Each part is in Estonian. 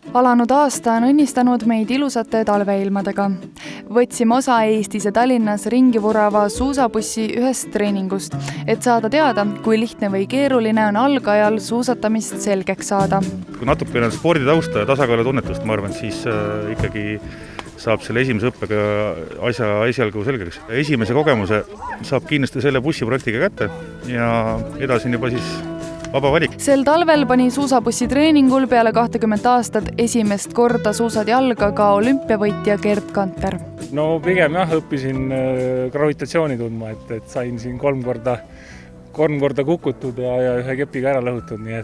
Alanud aasta on õnnistanud meid ilusate talveilmadega. Võtsime osa Eestis ja Tallinnas ringi vurava suusabussi ühest treeningust, et saada teada, kui lihtne või keeruline on algajal suusatamist selgeks saada. Kui natukene sporditausta ja tasakaalutunnetust, ma arvan, siis ikkagi saab selle esimese õppega asja esialgu selgeks. Esimese kogemuse saab kindlasti selle bussiprojektiga kätte ja edasi on juba siis vaba valik. Sel talvel pani suusabussi treeningul peale 20 aastat esimest korda suusad jalga ka olümpiavõitja Gerd Kanter. No pigem õppisin gravitatsiooni tundma, et sain siin kolm korda kukutud ja ühe kepiga ära lõhutud, nii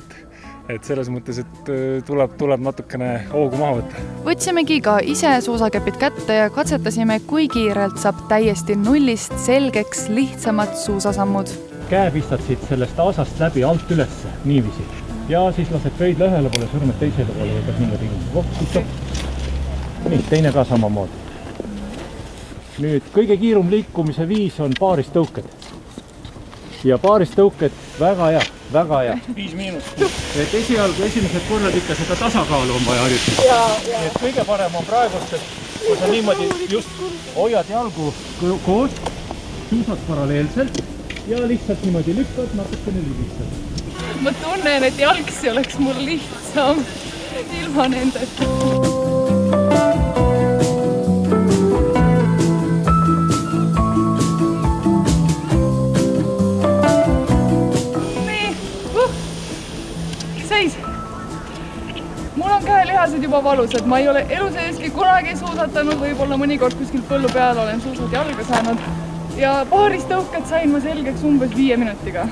et selles mõttes, et tuleb natukene hoogu maha võtta. Võtsimegi ka ise suusakepid kätte ja katsetasime, kui kiirelt saab täiesti nullist selgeks lihtsamad suusasammud. Käe pistad siit sellest aasast läbi alt ülesse, niiviisi. Ja siis lased pöidla ühele poole, sõrmed teisele poole ja pead niimoodi nii, teine ka samamoodi. Nüüd kõige kiirum liikumise viis on paaristõuked. Ja paaristõuked väga hea. 5-. Et esimesed korrad ikka seda tasakaalu on vaja harjutada. Et kõige parem on praegust, et kui sa niimoodi just hoiad jalgu koos, suusad paralleelselt ja lihtsalt niimoodi lükkad, natukene libistad. Ma tunnen, et jalgsi oleks mul lihtsam ilma nendeta. Seis! Mul on käelihased juba valusad, ma ei ole elu seeski kunagi suusatanud, võib-olla mõnikord kuskil põllu peal olen suusad jalga saanud ja paaristõuked sain ma selgeks umbes 5 minutiga.